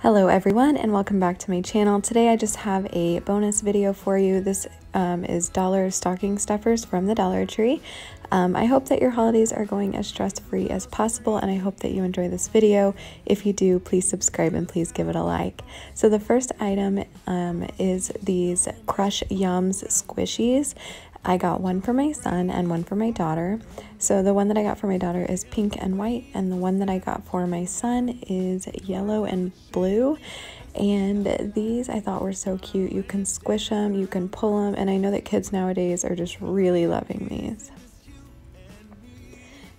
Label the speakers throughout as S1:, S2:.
S1: Hello everyone and welcome back to my channel. Today I just have a bonus video for you. This is dollar stocking stuffers from the Dollar Tree. I hope that your holidays are going as stress-free as possible, and I hope that you enjoy this video. If you do, please subscribe and please give it a like. So the first item is these Crush Yums Squishies. I got one for my son and one for my daughter. So the one that I got for my daughter is pink and white, and the one that I got for my son is yellow and blue. And these I thought were so cute. You can squish them, you can pull them, and I know that kids nowadays are just really loving these.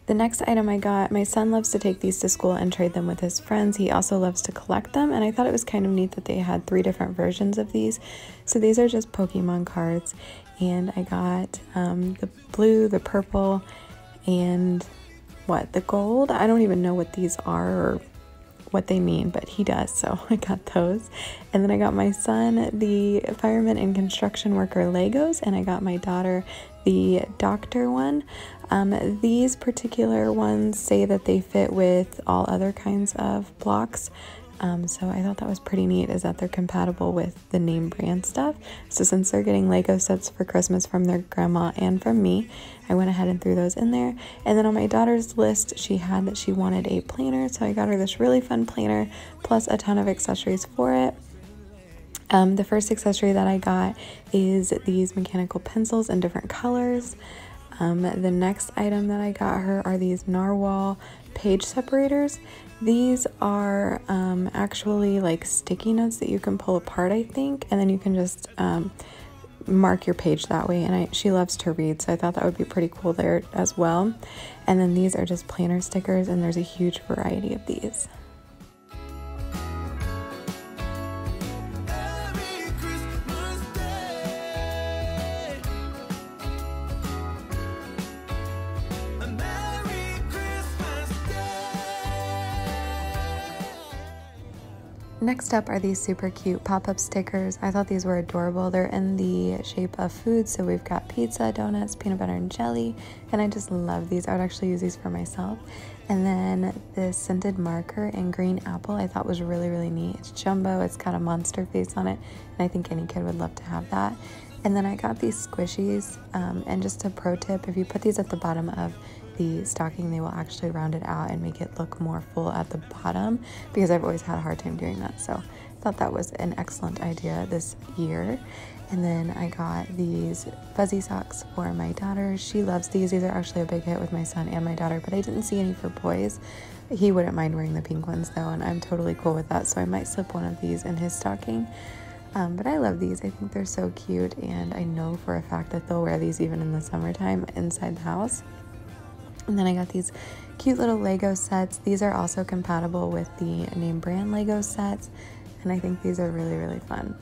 S1: The next item I got, my son loves to take these to school and trade them with his friends. He also loves to collect them, and I thought it was kind of neat that they had 3 different versions of these. So these are just Pokemon cards, and I got the blue, the purple, and the gold? I don't even know what these are or what they mean, but he does, so I got those. And then I got my son the fireman and construction worker Legos, and I got my daughter the doctor one. These particular ones say that they fit with all other kinds of blocks. So I thought that was pretty neat, is that they're compatible with the name brand stuff. So since they're getting Lego sets for Christmas from their grandma and from me, I went ahead and threw those in there. And then on my daughter's list, she had that she wanted a planner, so I got her this really fun planner plus a ton of accessories for it. The first accessory that I got is these mechanical pencils in different colors. The next item that I got her are these Narwhal page separators. These are actually like sticky notes that you can pull apart, I think, and then you can just mark your page that way. And she loves to read, so I thought that would be pretty cool there as well. And then these are just planner stickers, and there's a huge variety of these. Next up are these super cute pop-up stickers. I thought these were adorable. They're in the shape of food, so we've got pizza, donuts, peanut butter and jelly, and I just love these. I would actually use these for myself. And then this scented marker in green apple I thought was really, really neat. It's jumbo, it's got a monster face on it, and I think any kid would love to have that. And then I got these Squishies, and just a pro tip, if you put these at the bottom of the stocking, they will actually round it out and make it look more full at the bottom, because I've always had a hard time doing that. So I thought that was an excellent idea this year. And then I got these fuzzy socks for my daughter. She loves these. These are actually a big hit with my son and my daughter, but I didn't see any for boys. He wouldn't mind wearing the pink ones though, and I'm totally cool with that, so I might slip one of these in his stocking. But I love these. I think they're so cute, and I know for a fact that they'll wear these even in the summertime inside the house. And then I got these cute little Lego sets. These are also compatible with the name brand Lego sets, and I think these are really, really fun.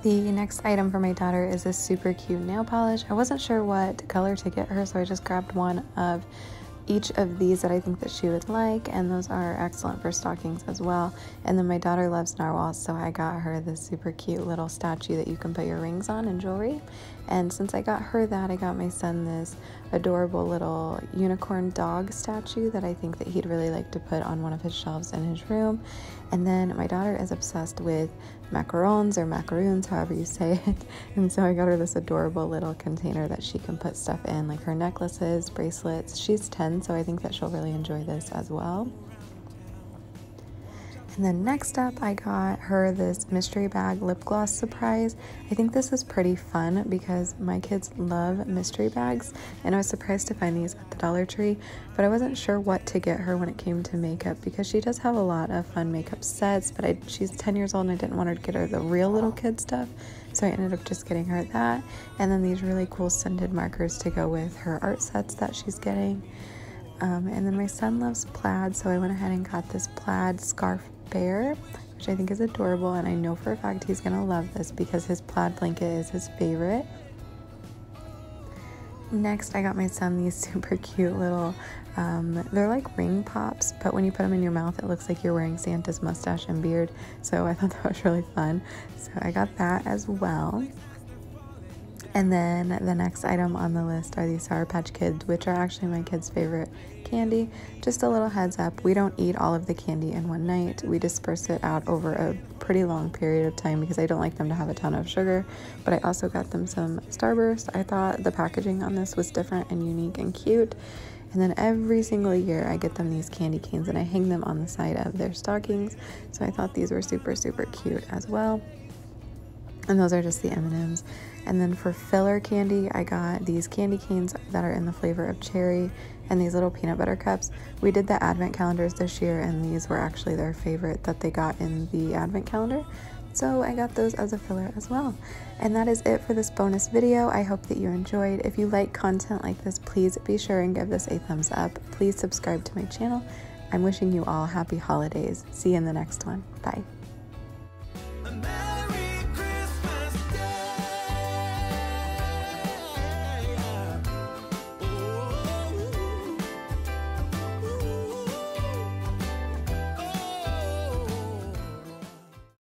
S1: The next item for my daughter is this super cute nail polish. I wasn't sure what color to get her, so I just grabbed one of each of these that I think that she would like, and those are excellent for stockings as well. And then my daughter loves narwhals, so I got her this super cute little statue that you can put your rings on and jewelry. And since I got her that, I got my son this adorable little unicorn dog statue that I think that he'd really like to put on one of his shelves in his room. And then my daughter is obsessed with macarons or macaroons, however you say it, and so I got her this adorable little container that she can put stuff in, like her necklaces, bracelets. She's 10, so I think that she'll really enjoy this as well. And then next up, I got her this mystery bag lip gloss surprise. I think this is pretty fun because my kids love mystery bags, and I was surprised to find these at the Dollar Tree, but I wasn't sure what to get her when it came to makeup, because she does have a lot of fun makeup sets, but she's 10 years old and I didn't want her to get her the real little kid stuff, so I ended up just getting her that, and then these really cool scented markers to go with her art sets that she's getting. And then my son loves plaid, so I went ahead and got this plaid scarf bear, which I think is adorable, and I know for a fact he's gonna love this because his plaid blanket is his favorite. Next, I got my son these super cute little, they're like ring pops, but when you put them in your mouth, it looks like you're wearing Santa's mustache and beard. So I thought that was really fun. So I got that as well. And then the next item on the list are these Sour Patch Kids, which are actually my kids' favorite candy. Just a little heads up, we don't eat all of the candy in one night. We disperse it out over a pretty long period of time because I don't like them to have a ton of sugar. But I also got them some Starbursts. I thought the packaging on this was different and unique and cute. And then every single year I get them these candy canes and I hang them on the side of their stockings. So I thought these were super, super cute as well. And those are just the M&Ms. And then for filler candy, I got these candy canes that are in the flavor of cherry and these little peanut butter cups. We did the advent calendars this year and these were actually their favorite that they got in the advent calendar. So I got those as a filler as well. And that is it for this bonus video. I hope that you enjoyed. If you like content like this, please be sure and give this a thumbs up. Please subscribe to my channel. I'm wishing you all happy holidays. See you in the next one. Bye.